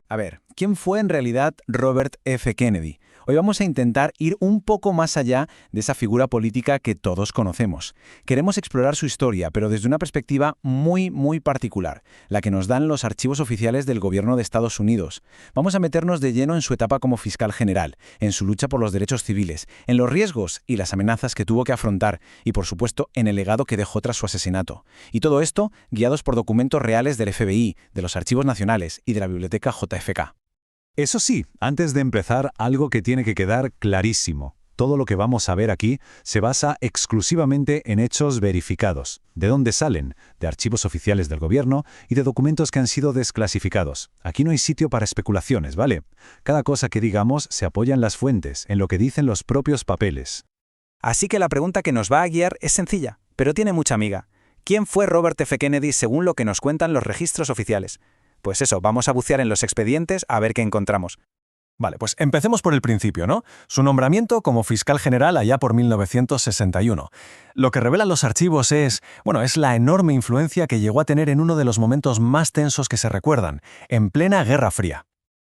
A ver, ¿quién fue en realidad Robert F. Kennedy? Hoy vamos a intentar ir un poco más allá de esa figura política que todos conocemos. Queremos explorar su historia, pero desde una perspectiva muy particular, la que nos dan los archivos oficiales del gobierno de Estados Unidos. Vamos a meternos de lleno en su etapa como fiscal general, en su lucha por los derechos civiles, en los riesgos y las amenazas que tuvo que afrontar y, por supuesto, en el legado que dejó tras su asesinato. Y todo esto guiados por documentos reales del FBI, de los archivos nacionales y de la biblioteca JFK. Eso sí, antes de empezar, algo que tiene que quedar clarísimo. Todo lo que vamos a ver aquí se basa exclusivamente en hechos verificados. ¿De dónde salen? De archivos oficiales del gobierno y de documentos que han sido desclasificados. Aquí no hay sitio para especulaciones, ¿vale? Cada cosa que digamos se apoya en las fuentes, en lo que dicen los propios papeles. Así que la pregunta que nos va a guiar es sencilla, pero tiene mucha miga. ¿Quién fue Robert F. Kennedy según lo que nos cuentan los registros oficiales? Pues eso, vamos a bucear en los expedientes a ver qué encontramos. Vale, pues empecemos por el principio, ¿no? Su nombramiento como fiscal general allá por 1961. Lo que revelan los archivos es la enorme influencia que llegó a tener en uno de los momentos más tensos que se recuerdan, en plena Guerra Fría.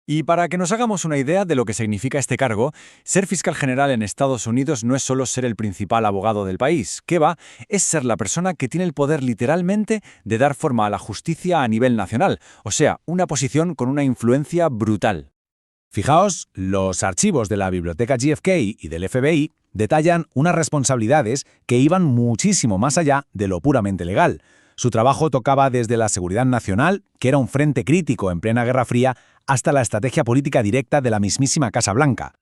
Y para que nos hagamos una idea de lo que significa este cargo, ser fiscal general en Estados Unidos no es solo ser el principal abogado del país, que va, es ser la persona que tiene el poder literalmente de dar forma a la justicia a nivel nacional, o sea, una posición con una influencia brutal. Fijaos, los archivos de la biblioteca JFK y del FBI detallan unas responsabilidades que iban muchísimo más allá de lo puramente legal. Su trabajo tocaba desde la seguridad nacional, que era un frente crítico en plena Guerra Fría, hasta la estrategia política directa de la mismísima Casa Blanca.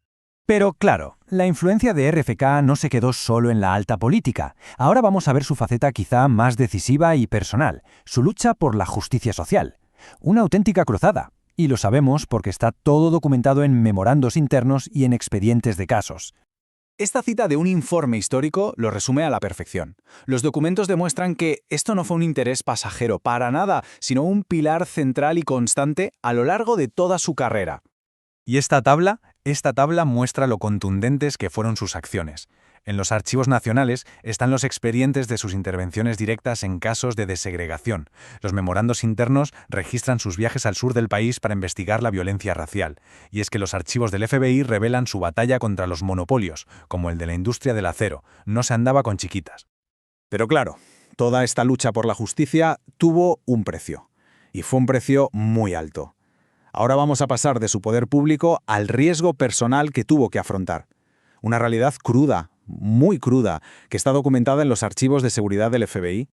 Pero claro, la influencia de RFK no se quedó solo en la alta política. Ahora vamos a ver su faceta quizá más decisiva y personal, su lucha por la justicia social. Una auténtica cruzada. Y lo sabemos porque está todo documentado en memorandos internos y en expedientes de casos. Esta cita de un informe histórico lo resume a la perfección. Los documentos demuestran que esto no fue un interés pasajero para nada, sino un pilar central y constante a lo largo de toda su carrera. Y esta tabla muestra lo contundentes que fueron sus acciones. En los archivos nacionales están los expedientes de sus intervenciones directas en casos de desegregación. Los memorandos internos registran sus viajes al sur del país para investigar la violencia racial. Y es que los archivos del FBI revelan su batalla contra los monopolios, como el de la industria del acero. No se andaba con chiquitas. Pero claro, toda esta lucha por la justicia tuvo un precio. Y fue un precio muy alto. Ahora vamos a pasar de su poder público al riesgo personal que tuvo que afrontar. Una realidad cruda, muy cruda, que está documentada en los archivos de seguridad del FBI.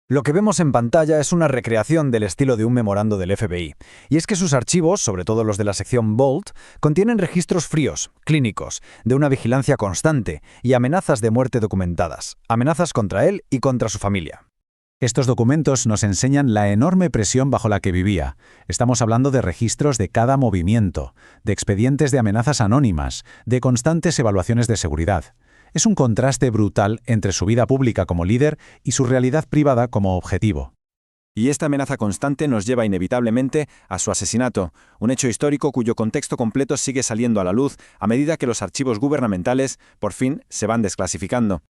Lo que vemos en pantalla es una recreación del estilo de un memorando del FBI. Y es que sus archivos, sobre todo los de la sección Vault, contienen registros fríos, clínicos, de una vigilancia constante y amenazas de muerte documentadas, amenazas contra él y contra su familia. Estos documentos nos enseñan la enorme presión bajo la que vivía. Estamos hablando de registros de cada movimiento, de expedientes de amenazas anónimas, de constantes evaluaciones de seguridad. Es un contraste brutal entre su vida pública como líder y su realidad privada como objetivo. Y esta amenaza constante nos lleva inevitablemente a su asesinato, un hecho histórico cuyo contexto completo sigue saliendo a la luz a medida que los archivos gubernamentales, por fin, se van desclasificando.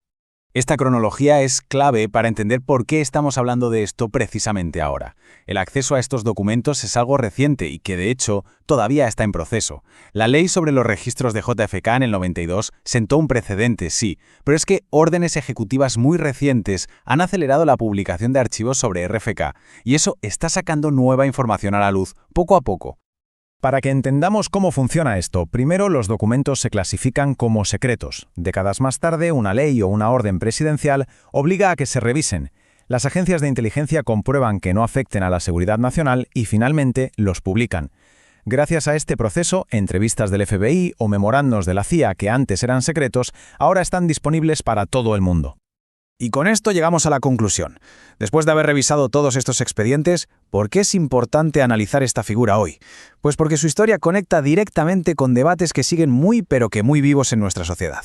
Esta cronología es clave para entender por qué estamos hablando de esto precisamente ahora. El acceso a estos documentos es algo reciente y que, de hecho, todavía está en proceso. La ley sobre los registros de JFK en el 92 sentó un precedente, sí, pero es que órdenes ejecutivas muy recientes han acelerado la publicación de archivos sobre RFK, y eso está sacando nueva información a la luz, poco a poco. Para que entendamos cómo funciona esto, primero los documentos se clasifican como secretos. Décadas más tarde, una ley o una orden presidencial obliga a que se revisen. Las agencias de inteligencia comprueban que no afecten a la seguridad nacional y finalmente los publican. Gracias a este proceso, entrevistas del FBI o memorandos de la CIA que antes eran secretos, ahora están disponibles para todo el mundo. Y con esto llegamos a la conclusión. Después de haber revisado todos estos expedientes, ¿por qué es importante analizar esta figura hoy? Pues porque su historia conecta directamente con debates que siguen muy vivos en nuestra sociedad.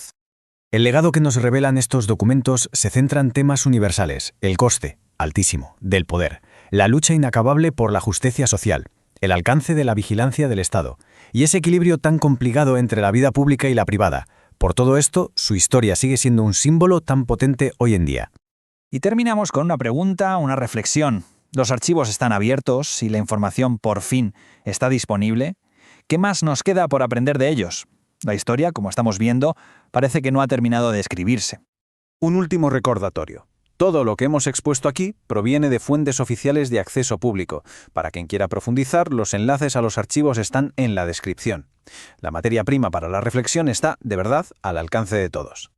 El legado que nos revelan estos documentos se centra en temas universales: el coste, altísimo, del poder, la lucha inacabable por la justicia social, el alcance de la vigilancia del Estado, y ese equilibrio tan complicado entre la vida pública y la privada. Por todo esto, su historia sigue siendo un símbolo tan potente hoy en día. Y terminamos con una pregunta, una reflexión. Los archivos están abiertos y la información por fin está disponible. ¿Qué más nos queda por aprender de ellos? La historia, como estamos viendo, parece que no ha terminado de escribirse. Un último recordatorio. Todo lo que hemos expuesto aquí proviene de fuentes oficiales de acceso público. Para quien quiera profundizar, los enlaces a los archivos están en la descripción. La materia prima para la reflexión está, de verdad, al alcance de todos.